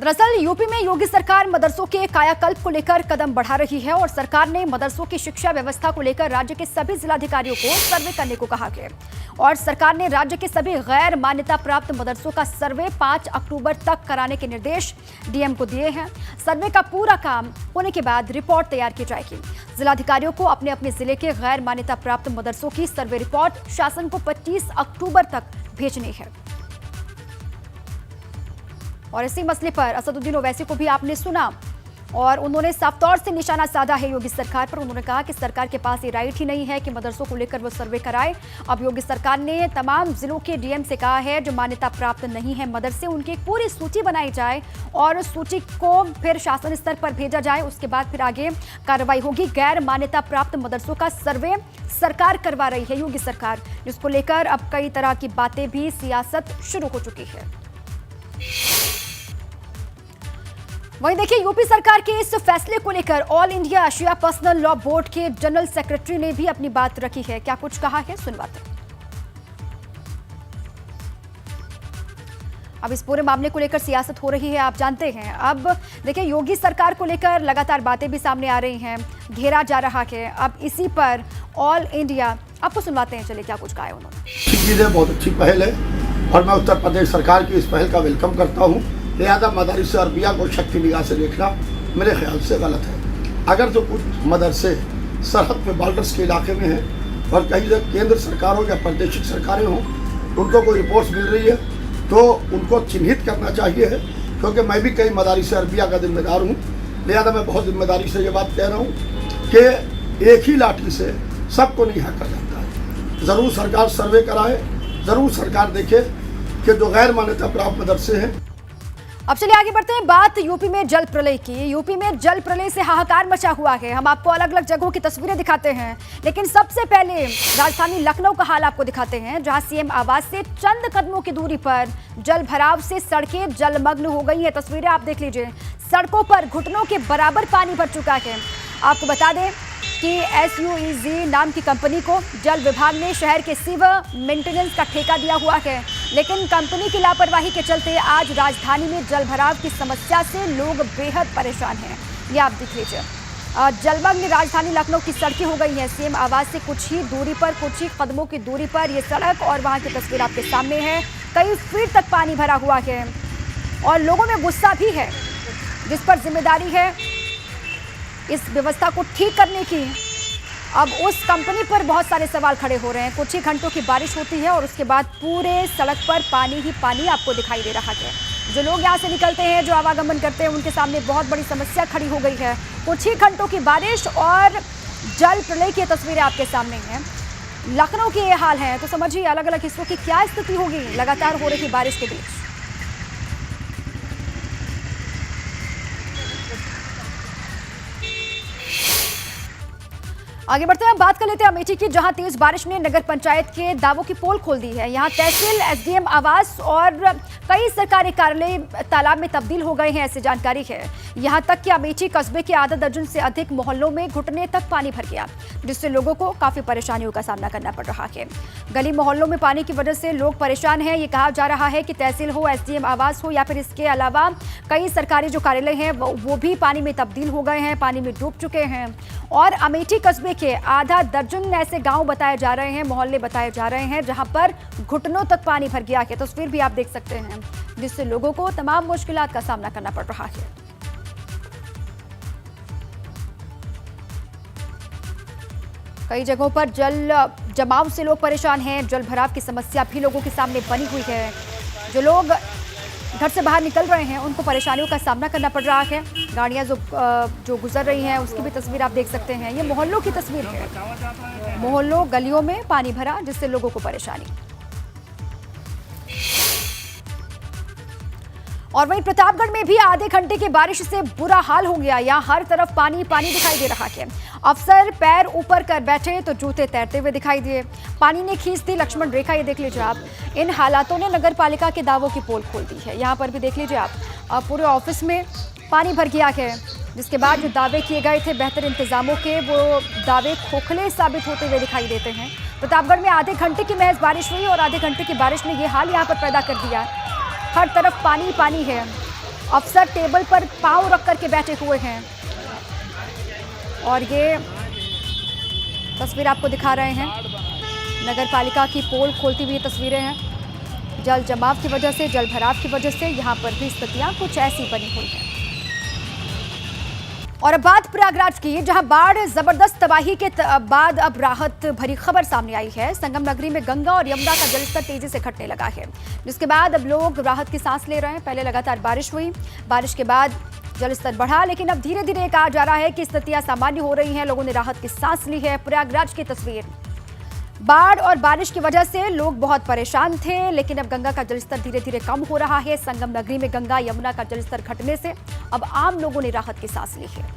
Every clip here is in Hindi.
दरअसल यूपी में योगी सरकार मदरसों के कायाकल्प को लेकर कदम बढ़ा रही है और सरकार ने मदरसों की शिक्षा व्यवस्था को लेकर राज्य के सभी जिलाधिकारियों को सर्वे करने को कहा है और सरकार ने राज्य के सभी गैर मान्यता प्राप्त मदरसों का सर्वे 5 अक्टूबर तक कराने के निर्देश डीएम को दिए हैं। सर्वे का पूरा काम होने के बाद रिपोर्ट तैयार की जाएगी। जिलाधिकारियों को अपने अपने जिले के गैर मान्यता प्राप्त मदरसों की सर्वे रिपोर्ट शासन को 25 अक्टूबर तक भेजनी है। और इसी मसले पर असदुद्दीन ओवैसी को भी आपने सुना और उन्होंने साफ तौर से निशाना साधा है योगी सरकार पर। उन्होंने कहा कि सरकार के पास ये राइट ही नहीं है कि मदरसों को लेकर वो सर्वे कराए। अब योगी सरकार ने तमाम जिलों के डीएम से कहा है जो मान्यता प्राप्त नहीं है मदरसे, उनकी एक पूरी सूची बनाई जाए और उस सूची को फिर शासन स्तर पर भेजा जाए। उसके बाद फिर आगे कार्रवाई होगी। गैर मान्यता प्राप्त मदरसों का सर्वे सरकार करवा रही है योगी सरकार, जिसको लेकर अब कई तरह की बातें भी सियासत शुरू हो चुकी है। वहीं देखिए यूपी सरकार के इस फैसले को लेकर ऑल इंडिया शिया पर्सनल लॉ बोर्ड के जनरल सेक्रेटरी ने भी अपनी बात रखी है। क्या कुछ कहा है, सुनवाते हैं। अब इस पूरे मामले को लेकर सियासत हो रही है, आप जानते हैं। अब देखिए योगी सरकार को लेकर लगातार बातें भी सामने आ रही हैं, घेरा जा रहा है। अब इसी पर ऑल इंडिया आपको सुनवाते हैं, चलिए क्या कुछ कहा है उन्होंने। बहुत अच्छी पहल है और मैं उत्तर प्रदेश सरकार की इस पहल का वेलकम करता हूँ। लिहाजा मदारिस अरबिया को शक की निगाह से देखना मेरे ख्याल से गलत है। अगर जो कुछ मदरसे सरहद पे बॉर्डर्स के इलाके में हैं और कहीं से केंद्र सरकार हो या प्रादेशिक सरकारें हों, उनको कोई रिपोर्ट्स मिल रही है तो उनको चिन्हित करना चाहिए है, क्योंकि मैं भी कई मदारिस अरबिया का जिम्मेदार हूँ। लिहाजा मैं बहुत जिम्मेदारी से ये बात कह रहा हूँ कि एक ही लाठी से सबको नहीं हक कर जाता है। ज़रूर सरकार सर्वे कराए, ज़रूर सरकार देखे कि जो गैर मान्यता प्राप्त मदरसे हैं। अब चलिए आगे बढ़ते हैं। बात यूपी में जल प्रलय की। यूपी में जल प्रलय से हाहाकार मचा हुआ है। हम आपको अलग अलग जगहों की तस्वीरें दिखाते हैं, लेकिन सबसे पहले राजधानी लखनऊ का हाल आपको दिखाते हैं, जहां सीएम आवास से चंद कदमों की दूरी पर जल भराव से सड़कें जलमग्न हो गई हैं। तस्वीरें आप देख लीजिए, सड़कों पर घुटनों के बराबर पानी भर चुका है। आपको बता दें कि SUEZ नाम की कंपनी को जल विभाग ने शहर के सीवर मेंटेनेंस का ठेका दिया हुआ है, लेकिन कंपनी की लापरवाही के चलते आज राजधानी में जल भराव की समस्या से लोग बेहद परेशान हैं। ये आप देख लीजिए, जलमग्न राजधानी लखनऊ की सड़कें हो गई हैं। सीएम आवास से कुछ ही दूरी पर, कुछ ही कदमों की दूरी पर ये सड़क और वहाँ की तस्वीर आपके सामने है। कई फीट तक पानी भरा हुआ है और लोगों में गुस्सा भी है, जिस पर जिम्मेदारी है इस व्यवस्था को ठीक करने की। अब उस कंपनी पर बहुत सारे सवाल खड़े हो रहे हैं। कुछ ही घंटों की बारिश होती है और उसके बाद पूरे सड़क पर पानी ही पानी आपको दिखाई दे रहा है। जो लोग यहाँ से निकलते हैं, जो आवागमन करते हैं, उनके सामने बहुत बड़ी समस्या खड़ी हो गई है। कुछ ही घंटों की बारिश और जल प्रलय की तस्वीरें आपके सामने हैं। लखनऊ के ये हाल है, तो समझिए अलग अलग हिस्सों की क्या स्थिति होगी लगातार हो रही बारिश के बीच। आगे बढ़ते हैं, बात कर लेते हैं अमेठी की, जहां तेज बारिश ने नगर पंचायत के दावों की पोल खोल दी है। यहां तहसील, SDM आवास और कई सरकारी कार्यालय तालाब में तब्दील हो गए हैं, ऐसी जानकारी है। यहां तक कि अमेठी कस्बे के आधा दर्जन से अधिक मोहल्लों में घुटने तक पानी भर गया, जिससे लोगों को काफी परेशानियों का सामना करना पड़ रहा है। गली मोहल्लों में पानी की वजह से लोग परेशान हैं। ये कहा जा रहा है कि तहसील हो, SDM आवास हो या फिर इसके अलावा कई सरकारी जो कार्यालय हैं वो भी पानी में तब्दील हो गए हैं, पानी में डूब चुके हैं। और अमेठी कस्बे के आधा दर्जन ऐसे गांव बताए जा रहे हैं, मोहल्ले बताए जा रहे हैं, जहां पर घुटनों तक पानी भर गया है। तस्वीर भी आप देख सकते हैं, जिससे लोगों को तमाम मुश्किलात का सामना करना पड़ रहा है। कई जगहों पर जल जमाव से लोग परेशान हैं। जल भराव की समस्या भी लोगों के सामने बनी हुई है। जो लोग घर से बाहर निकल रहे हैं उनको परेशानियों का सामना करना पड़ रहा है। गाड़ियां जो गुजर रही हैं उसकी भी तस्वीर आप देख सकते हैं। ये मोहल्लों की तस्वीर है, मोहल्लों गलियों में पानी भरा, जिससे लोगों को परेशानी। और वहीं प्रतापगढ़ में भी आधे घंटे की बारिश से बुरा हाल हो गया। यहाँ हर तरफ पानी पानी दिखाई दे रहा है। अफसर पैर ऊपर कर बैठे तो जूते तैरते हुए दिखाई दिए। पानी ने खींच दी लक्ष्मण रेखा, ये देख लीजिए आप। इन हालातों ने नगर पालिका के दावों की पोल खोल दी है। यहाँ पर भी देख लीजिए आप, पूरे ऑफिस में पानी भर गया है, जिसके बाद जो दावे किए गए थे बेहतर इंतजामों के, वो दावे खोखले साबित होते हुए दिखाई देते हैं। प्रतापगढ़ में आधे घंटे की महज बारिश हुई और आधे घंटे की बारिश ने ये हाल यहाँ पर पैदा कर दिया। हर तरफ पानी पानी है अफसर टेबल पर पांव रख करके बैठे हुए हैं और ये तस्वीर आपको दिखा रहे हैं। नगर पालिका की पोल खोलती हुई तस्वीरें हैं। जल जमाव की वजह से, जल भराव की वजह से यहाँ पर भी स्थितियां कुछ ऐसी बनी हुई हैं। और अब बात प्रयागराज की, जहां बाढ़ जबरदस्त तबाही के बाद अब राहत भरी खबर सामने आई है। संगम नगरी में गंगा और यमुना का जलस्तर तेजी से घटने लगा है, जिसके बाद अब लोग राहत की सांस ले रहे हैं। पहले लगातार बारिश हुई, बारिश के बाद जलस्तर बढ़ा, लेकिन अब धीरे धीरे कहा जा रहा है कि स्थितियां सामान्य हो रही हैं। लोगों ने राहत की सांस ली है। प्रयागराज की तस्वीर, बाढ़ और बारिश की वजह से लोग बहुत परेशान थे, लेकिन अब गंगा का जलस्तर धीरे धीरे कम हो रहा है। संगम नगरी में गंगा यमुना का जलस्तर घटने से अब आम लोगों ने राहत की सांस ली है।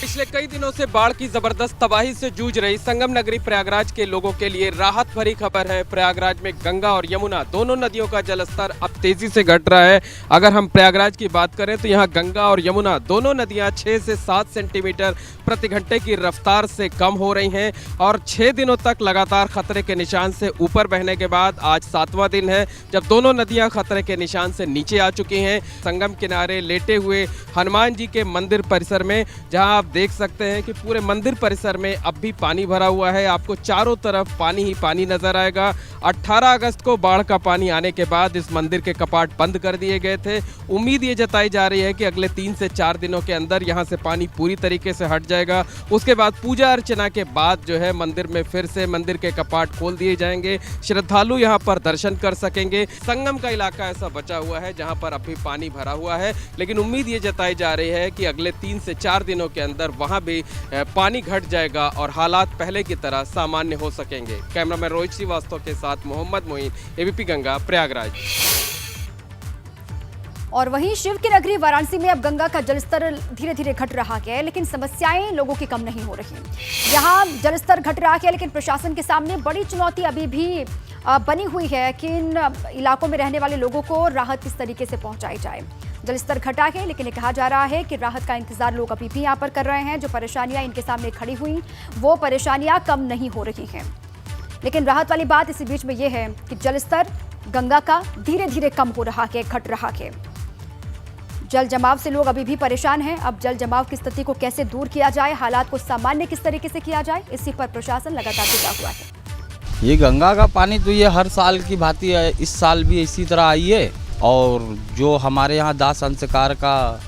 पिछले कई दिनों से बाढ़ की जबरदस्त तबाही से जूझ रही संगम नगरी प्रयागराज के लोगों के लिए राहत भरी खबर है। प्रयागराज में गंगा और यमुना दोनों नदियों का जलस्तर अब तेजी से घट रहा है। अगर हम प्रयागराज की बात करें तो यहाँ गंगा और यमुना दोनों नदियाँ 6 से 7 सेंटीमीटर प्रति घंटे की रफ्तार से कम हो रही हैं और 6 दिनों तक लगातार खतरे के निशान से ऊपर बहने के बाद आज 7वां दिन है जब दोनों नदियाँ खतरे के निशान से नीचे आ चुकी हैं। संगम किनारे लेटे हुए हनुमान जी के मंदिर परिसर में, जहाँ आप देख सकते हैं कि पूरे मंदिर परिसर में अब भी पानी भरा हुआ है। आपको चारों तरफ पानी ही पानी नजर आएगा। 18 अगस्त को बाढ़ का पानी आने के बाद इस मंदिर के कपाट बंद कर दिए गए थे। उम्मीद ये जताई जा रही है कि अगले 3 से 4 दिनों के अंदर यहाँ से पानी पूरी तरीके से हट जाएगा। उसके बाद पूजा अर्चना के बाद जो है मंदिर में फिर से मंदिर के कपाट खोल दिए जाएंगे। श्रद्धालु यहाँ पर दर्शन कर सकेंगे। संगम का इलाका ऐसा बचा हुआ है जहाँ पर अभी पानी भरा हुआ है, लेकिन उम्मीद ये जताई जा रही है कि अगले 3 से 4 दिनों के अंदर वहाँ भी पानी घट जाएगा और हालात पहले की तरह सामान्य हो सकेंगे। कैमरामैन रोहित श्रीवास्तव के साथ मोहम्मद मोइन, एबीपी गंगा, प्रयागराज। और वहीं शिव की नगरी वाराणसी में अब गंगा का जलस्तर धीरे धीरे घट रहा है, लेकिन समस्याएं लोगों की कम नहीं हो रही। यहाँ जलस्तर घट रहा है, लेकिन प्रशासन के सामने बड़ी चुनौती अभी भी बनी हुई है कि इन इलाकों में रहने वाले लोगों को राहत किस तरीके से पहुंचाई जाए। जलस्तर घटा है, लेकिन ये कहा जा रहा है कि राहत का इंतजार लोग अभी भी यहाँ पर कर रहे हैं। जो परेशानियां इनके सामने खड़ी हुई, वो परेशानियां कम नहीं हो रही हैं। लेकिन राहत वाली बात इसी बीच में ये है कि जलस्तर गंगा का धीरे धीरे कम हो रहा है, घट रहा है। जल जमाव से लोग अभी भी परेशान हैं। अब जल जमाव की स्थिति को कैसे दूर किया जाए, हालात को सामान्य किस तरीके से किया जाए, इसी पर प्रशासन लगातार जुटा हुआ है। ये गंगा का पानी तो ये हर साल की भांति है, इस साल भी इसी तरह आई है। और जो हमारे यहाँ दाह संस्कार का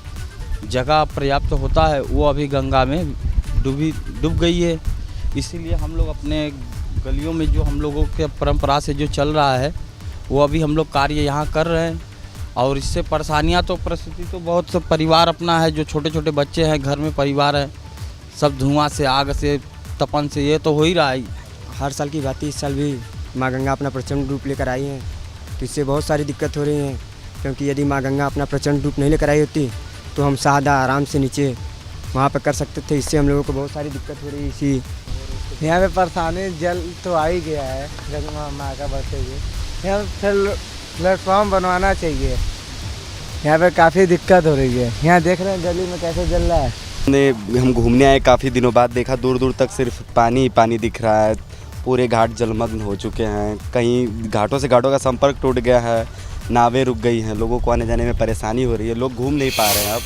जगह पर्याप्त होता है वो अभी गंगा में डूब गई है। इसीलिए हम लोग अपने गलियों में जो हम लोगों के परंपरा से जो चल रहा है वो अभी हम लोग कार्य यहाँ कर रहे हैं। और इससे परेशानियाँ तो परिस्थिति तो बहुत परिवार अपना है, जो छोटे छोटे बच्चे हैं, घर में परिवार है, सब धुआं से, आग से, तपन से ये तो हो ही रहा है। हर साल की बात इस साल भी माँ गंगा अपना प्रचंड रूप लेकर आई हैं, तो इससे बहुत सारी दिक्कत हो रही हैं। क्योंकि यदि माँ गंगा अपना प्रचंड रूप नहीं लेकर आई होती तो हम सादा आराम से नीचे वहाँ पर कर सकते थे। इससे हम लोगों को बहुत सारी दिक्कत हो रही है। इसी यहाँ पे परेशानी जल तो आ ही गया है, गंगा माँ का बढ़ते हुए यहाँ फिर प्लेटफॉर्म बनवाना चाहिए। यहाँ पे काफ़ी दिक्कत हो रही है। यहाँ देख रहे हैं गली में कैसे जल रहा है। हम घूमने आए, काफ़ी दिनों बाद देखा, दूर दूर तक सिर्फ पानी ही पानी दिख रहा है। पूरे घाट जलमग्न हो चुके हैं। कहीं घाटों से घाटों का संपर्क टूट गया है, नावें रुक गई हैं, लोगों को आने जाने में परेशानी हो रही है, लोग घूम नहीं पा रहे हैं। अब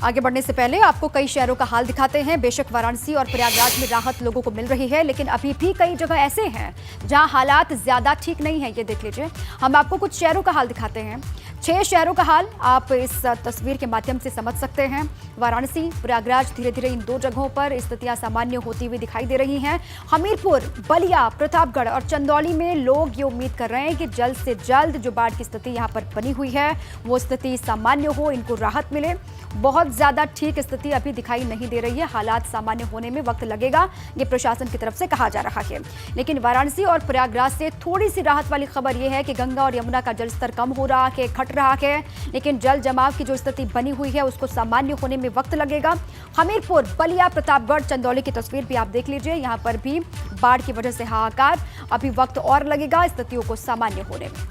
आगे बढ़ने से पहले आपको कई शहरों का हाल दिखाते हैं। बेशक वाराणसी और प्रयागराज में राहत लोगों को मिल रही है, लेकिन अभी भी कई जगह ऐसे हैं जहां हालात ज्यादा ठीक नहीं है। ये देख लीजिए, हम आपको कुछ शहरों का हाल दिखाते हैं। 6 शहरों का हाल आप इस तस्वीर के माध्यम से समझ सकते हैं। वाराणसी, प्रयागराज, धीरे धीरे इन 2 जगहों पर स्थितियां सामान्य होती हुई दिखाई दे रही हैं। हमीरपुर, बलिया, प्रतापगढ़ और चंदौली में लोग ये उम्मीद कर रहे हैं कि जल्द से जल्द जो बाढ़ की स्थिति यहाँ पर बनी हुई है वो स्थिति सामान्य हो, इनको राहत मिले। बहुत ज्यादा ठीक स्थिति अभी दिखाई नहीं दे रही है। हालात सामान्य होने में वक्त लगेगा, ये प्रशासन की तरफ से कहा जा रहा है। लेकिन वाराणसी और प्रयागराज से थोड़ी सी राहत वाली खबर यह है कि गंगा और यमुना का जलस्तर कम हो रहा है, घट रहा है, लेकिन जल जमाव की जो स्थिति बनी हुई है उसको सामान्य होने में वक्त लगेगा। हमीरपुर, बलिया, प्रतापगढ़, चंदौली की तस्वीर भी आप देख लीजिए। यहाँ पर भी बाढ़ की वजह से हाहाकार, अभी वक्त और लगेगा स्थितियों को सामान्य होने में।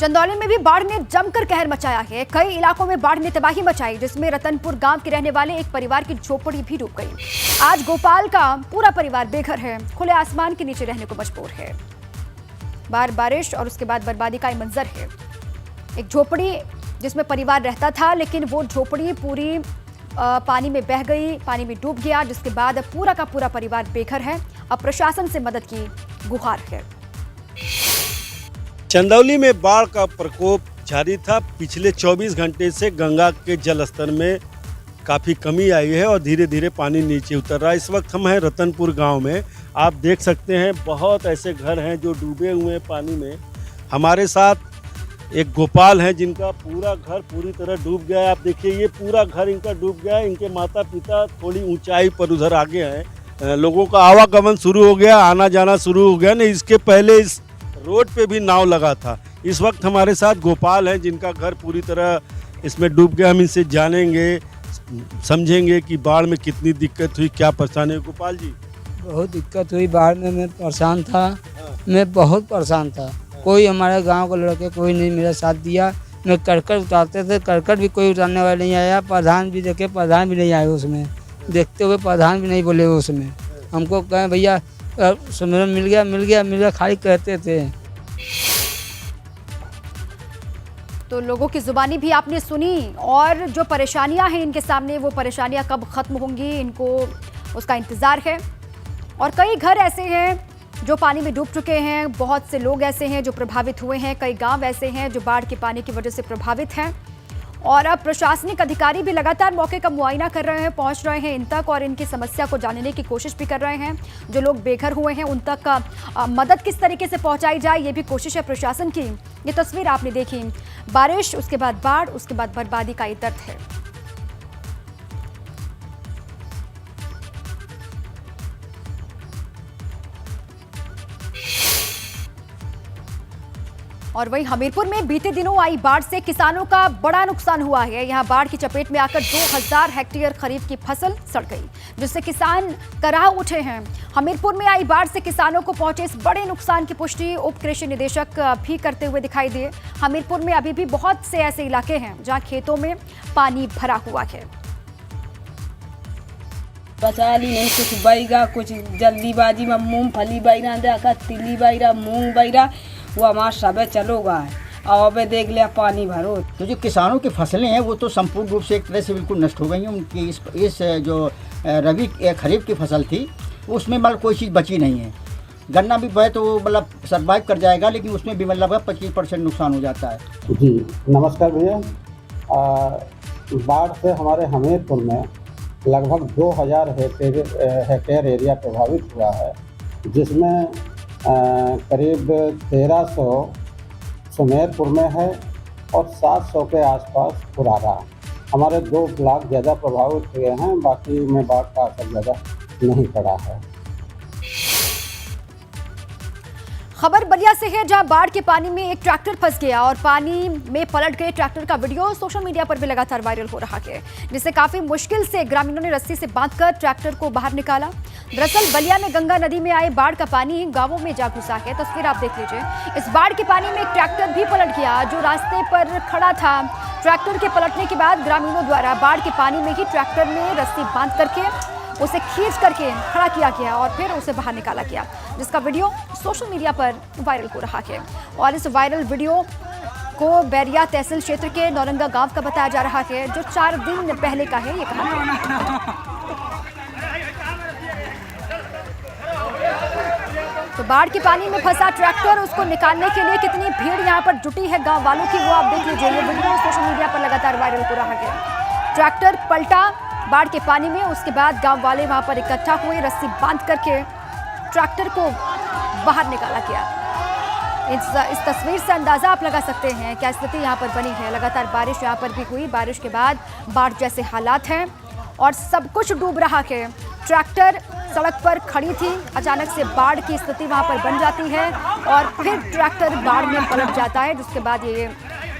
चंदौली में भी बाढ़ ने जमकर कहर मचाया है। कई इलाकों में बाढ़ ने तबाही मचाई, जिसमें रतनपुर गांव के रहने वाले एक परिवार की झोपड़ी भी डूब गई। आज गोपाल का पूरा परिवार बेघर है, खुले आसमान के नीचे रहने को मजबूर है। बारिश और उसके बाद बर्बादी का ये मंजर है। एक झोपड़ी जिसमें परिवार रहता था, लेकिन वो झोपड़ी पूरी पानी में बह गई, पानी में डूब गया, जिसके बाद अब पूरा का पूरा परिवार बेघर है। अब प्रशासन से मदद की गुहार है। चंदौली में बाढ़ का प्रकोप जारी था। पिछले 24 घंटे से गंगा के जलस्तर में काफ़ी कमी आई है और धीरे धीरे पानी नीचे उतर रहा है। इस वक्त हम हैं रतनपुर गांव में। आप देख सकते हैं बहुत ऐसे घर हैं जो डूबे हुए हैं पानी में। हमारे साथ एक गोपाल हैं जिनका पूरा घर पूरी तरह डूब गया है। आप देखिए ये पूरा घर इनका डूब गया है। इनके माता पिता थोड़ी ऊंचाई पर उधर आगे हैं। लोगों का आवागमन शुरू हो गया, आना जाना शुरू हो गया। नहीं, इसके पहले इस रोड पे भी नाव लगा था। इस वक्त हमारे साथ गोपाल हैं जिनका घर पूरी तरह इसमें डूब गया। हम इनसे जानेंगे, समझेंगे कि बाढ़ में कितनी दिक्कत हुई, क्या परेशानी हुई। गोपाल जी, बहुत दिक्कत हुई बाढ़ में। मैं परेशान था, मैं बहुत परेशान था। कोई हमारे गांव के लड़के कोई नहीं मेरा साथ दिया। मैं करकट उतारते थे, करकट भी कोई उतारने वाला नहीं आया। प्रधान भी देखे, प्रधान भी नहीं आए उसमें। देखते हुए प्रधान भी नहीं बोले उसमें। हमको कहें भैया सुमिरन मिल गया खाली कहते थे। तो लोगों की जुबानी भी आपने सुनी, और जो परेशानियां हैं इनके सामने, वो परेशानियां कब खत्म होंगी इनको उसका इंतज़ार है। और कई घर ऐसे हैं जो पानी में डूब चुके हैं, बहुत से लोग ऐसे हैं जो प्रभावित हुए हैं, कई गांव ऐसे हैं जो बाढ़ के पानी की वजह से प्रभावित हैं। और अब प्रशासनिक अधिकारी भी लगातार मौके का मुआयना कर रहे हैं, पहुंच रहे हैं इन तक और इनकी समस्या को जानने की कोशिश भी कर रहे हैं। जो लोग बेघर हुए हैं उन तक मदद किस तरीके से पहुंचाई जाए, ये भी कोशिश है प्रशासन की। ये तस्वीर आपने देखी, बारिश, उसके बाद बाढ़, उसके बाद बर्बादी का ये दर्द है। और वहीं हमीरपुर में बीते दिनों आई बाढ़ से किसानों का बड़ा नुकसान हुआ है। यहां बाढ़ की चपेट में आकर 2000 हेक्टेयर खरीफ की फसल सड़ गई, जिससे किसान कराह उठे हैं। हमीरपुर में आई बाढ़ से किसानों को पहुंचे इस बड़े नुकसान की पुष्टि उप कृषि निदेशक भी करते हुए दिखाई दिए। हमीरपुर में अभी भी बहुत से ऐसे इलाके हैं जहां खेतों में पानी भरा हुआ है। बचा ली नहीं, कुछ बैगा, कुछ जल्दीबाजी में मूंगफली बैरा देखा, तिली बैरा, मूंग बैरा, वो हमारा सब चलो गया और अब देख लिया पानी भरो। तो जो किसानों की फसलें हैं वो तो संपूर्ण रूप से एक तरह से बिल्कुल नष्ट हो गई हैं। उनकी इस जो रबी खरीफ की फसल थी उसमें मतलब कोई चीज़ बची नहीं है। गन्ना भी बहे तो वो मतलब सर्वाइव कर जाएगा, लेकिन उसमें भी मतलब 25% नुकसान हो जाता है। जी नमस्कार भैया। बाढ़ से हमारे हमीरपुर में लगभग 2000 हेक्टेयर एरिया प्रभावित हुआ है, जिसमें करीब 1300 सुमेरपुर में है और 700 के आसपास पुरारा। हमारे 2 ब्लॉक ज़्यादा प्रभावित हुए हैं, बाकी में बाढ़ का असर ज़्यादा नहीं पड़ा है। खबर बलिया से है, जहां बाढ़ के पानी में एक ट्रैक्टर फंस गया और पानी में पलट गए। ट्रैक्टर का वीडियो सोशल मीडिया पर भी लगातार वायरल हो रहा है, जिसे काफी मुश्किल से ग्रामीणों ने रस्सी से बांधकर ट्रैक्टर को बाहर निकाला। दरअसल बलिया में गंगा नदी में आए बाढ़ का पानी गांवों में जा घुसा है। तस्वीर आप देख लीजिए। इस बाढ़ के पानी में एक ट्रैक्टर भी पलट गया जो रास्ते पर खड़ा था। ट्रैक्टर के पलटने के बाद ग्रामीणों द्वारा बाढ़ के पानी में ही ट्रैक्टर में रस्सी बांध करके उसे खींच करके खड़ा किया गया और फिर उसे बाहर निकाला गया, जिसका वीडियो सोशल मीडिया पर वायरल हो रहा है। और इस वायरल वीडियो को बैरिया तहसील क्षेत्र के नौरंगा गांव का बताया जा रहा है, जो 4 दिन पहले का है। ये कहा तो बाढ़ के पानी में फंसा ट्रैक्टर, उसको निकालने के लिए कितनी भीड़ यहाँ पर जुटी है गांव वालों की, वो आप देख लीजिए। ये वीडियो सोशल मीडिया पर लगातार वायरल हो रहा है। ट्रैक्टर पलटा बाढ़ के पानी में, उसके बाद गांव वाले वहां पर इकट्ठा हुए, रस्सी बांध करके ट्रैक्टर को बाहर निकाला गया। इस तस्वीर से अंदाजा आप लगा सकते हैं क्या स्थिति यहाँ पर बनी है। लगातार बारिश यहाँ पर भी हुई, बारिश के बाद बाढ़ जैसे हालात हैं और सब कुछ डूब रहा है। ट्रैक्टर सड़क पर खड़ी थी, अचानक से बाढ़ की स्थिति वहां पर बन जाती है और फिर ट्रैक्टर बाढ़ में पलट जाता है, जिसके बाद ये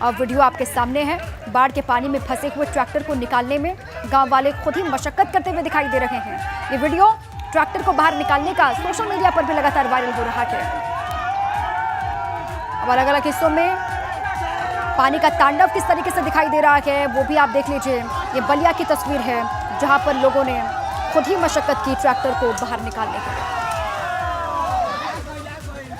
वीडियो आपके सामने है। बाढ़ के पानी में फंसे हुए ट्रैक्टर को निकालने में गांव वाले खुद ही मशक्कत करते हुए दिखाई दे रहे हैं। ये वीडियो ट्रैक्टर को बाहर निकालने का सोशल मीडिया पर भी लगातार वायरल हो रहा है। अब अलग अलग हिस्सों में पानी का तांडव किस तरीके से दिखाई दे रहा है वो भी आप देख लीजिए। ये बलिया की तस्वीर है, जहां पर लोगों ने खुद ही मशक्कत की ट्रैक्टर को बाहर निकालने के लिए।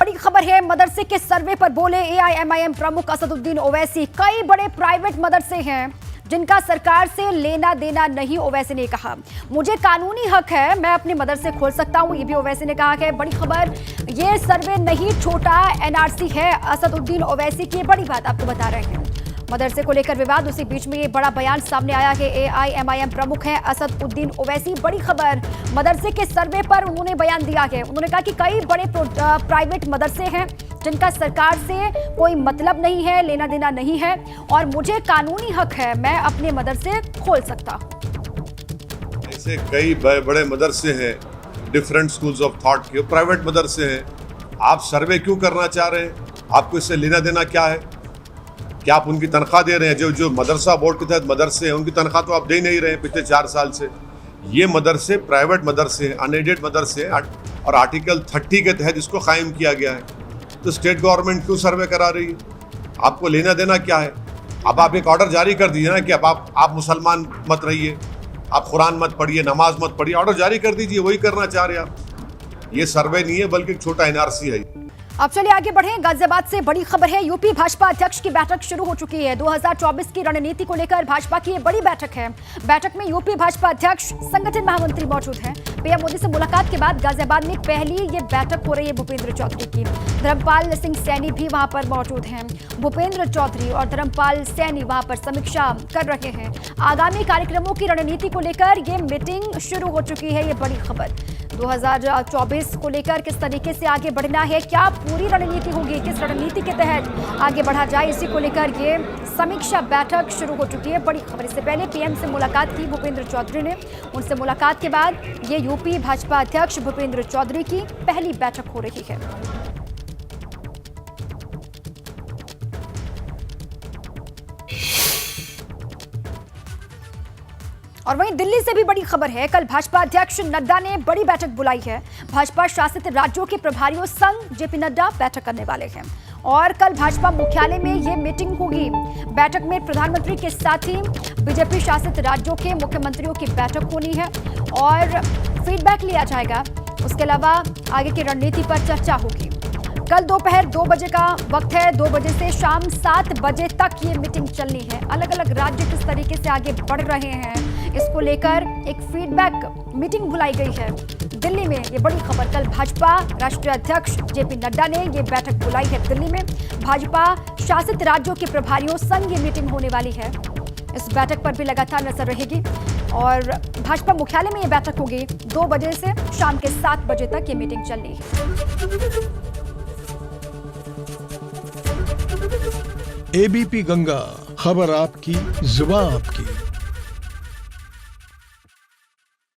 बड़ी खबर खबर है, मदरसे के सर्वे पर बोले एआईएमआईएम प्रमुख असदुद्दीन ओवैसी। कई बड़े प्राइवेट मदरसे हैं जिनका सरकार से लेना देना नहीं। ओवैसी ने कहा, मुझे कानूनी हक है, मैं अपने मदरसे खोल सकता हूं। ये भी ओवैसी ने कहा है। बड़ी खबर, ये सर्वे नहीं छोटा एनआरसी है। असदुद्दीन ओवैसी की बड़ी बात आपको बता रहे हैं। मदरसे को लेकर विवाद, उसी बीच में ये बड़ा बयान सामने आया है। एआईएमआईएम प्रमुख हैं असदुद्दीन ओवैसी। बड़ी खबर, मदरसे के सर्वे पर उन्होंने बयान दिया है। उन्होंने कहा कि कई बड़े प्राइवेट मदरसे हैं जिनका सरकार से कोई मतलब नहीं है, लेना देना नहीं है, और मुझे कानूनी हक है, मैं अपने मदरसे खोल सकता हूं। ऐसे कई बड़े मदरसे हैं, डिफरेंट स्कूल्स ऑफ थॉट के प्राइवेट मदरसे हैं। आप सर्वे क्यों करना चाह रहे हैं? आपको इससे लेना देना क्या है? क्या आप उनकी तनख्वाह दे रहे हैं? जो मदरसा बोर्ड के तहत मदरसे हैं उनकी तनख्वाह तो आप दे नहीं रहे हैं पिछले 4 साल से। ये मदरसे प्राइवेट मदरसे हैं, अनएडेड मदरसे हैं, और आर्टिकल 30 के तहत इसको कायम किया गया है। तो स्टेट गवर्नमेंट क्यों सर्वे करा रही है? आपको लेना देना क्या है? अब आप एक ऑर्डर जारी कर दीजिए ना कि अब आप मुसलमान मत रहिए, आप कुरान मत पढ़िए, नमाज मत पढ़िए, ऑर्डर जारी कर दीजिए। वही करना चाह रहे हैं आप। ये सर्वे नहीं है बल्कि एक छोटा एनआरसी है। अब चलिए आगे बढ़ें। गाजियाबाद से बड़ी खबर है, यूपी भाजपा अध्यक्ष की बैठक शुरू हो चुकी है। 2024 की रणनीति को लेकर भाजपा की ये बड़ी बैठक है। बैठक में यूपी भाजपा अध्यक्ष, संगठन महामंत्री मौजूद हैं। पीएम मोदी से मुलाकात के बाद गाजियाबाद में पहली ये बैठक हो रही है भूपेंद्र चौधरी की। धर्मपाल सिंह सैनी भी वहां पर मौजूद हैं। भूपेंद्र चौधरी और धर्मपाल सैनी वहां पर समीक्षा कर रहे हैं। आगामी कार्यक्रमों की रणनीति को लेकर ये मीटिंग शुरू हो चुकी है। ये बड़ी खबर, 2024 को लेकर किस तरीके से आगे बढ़ना है, क्या पूरी रणनीति होगी, किस रणनीति के तहत आगे बढ़ा जाए, इसी को लेकर ये समीक्षा बैठक शुरू हो चुकी है। बड़ी खबर, इससे पहले पीएम से मुलाकात की भूपेंद्र चौधरी ने। उनसे मुलाकात के बाद ये यूपी भाजपा अध्यक्ष भूपेंद्र चौधरी की पहली बैठक हो रही है। और वहीं दिल्ली से भी बड़ी खबर है, कल भाजपा अध्यक्ष नड्डा ने बड़ी बैठक बुलाई है। भाजपा शासित राज्यों के प्रभारियों संग जेपी नड्डा बैठक करने वाले हैं और कल भाजपा मुख्यालय में ये मीटिंग होगी। बैठक में प्रधानमंत्री के साथ ही बीजेपी शासित राज्यों के मुख्यमंत्रियों की बैठक होनी है और फीडबैक लिया जाएगा। उसके अलावा आगे की रणनीति पर चर्चा होगी। कल दोपहर 2 बजे का वक्त है, 2 बजे से शाम 7 बजे तक ये मीटिंग चलनी है। अलग अलग राज्य किस तरीके से आगे बढ़ रहे हैं, इसको लेकर एक फीडबैक मीटिंग बुलाई गई है दिल्ली में। ये बड़ी खबर, कल भाजपा राष्ट्रीय अध्यक्ष जेपी नड्डा ने ये बैठक बुलाई है दिल्ली में। भाजपा शासित राज्यों के प्रभारियों संग ये मीटिंग होने वाली है। इस बैठक पर भी लगातार नजर रहेगी और भाजपा मुख्यालय में ये बैठक होगी। 2 बजे से शाम के 7 बजे तक ये मीटिंग चलनी है। एबीपी गंगा, खबर आपकी, जुबान आपकी।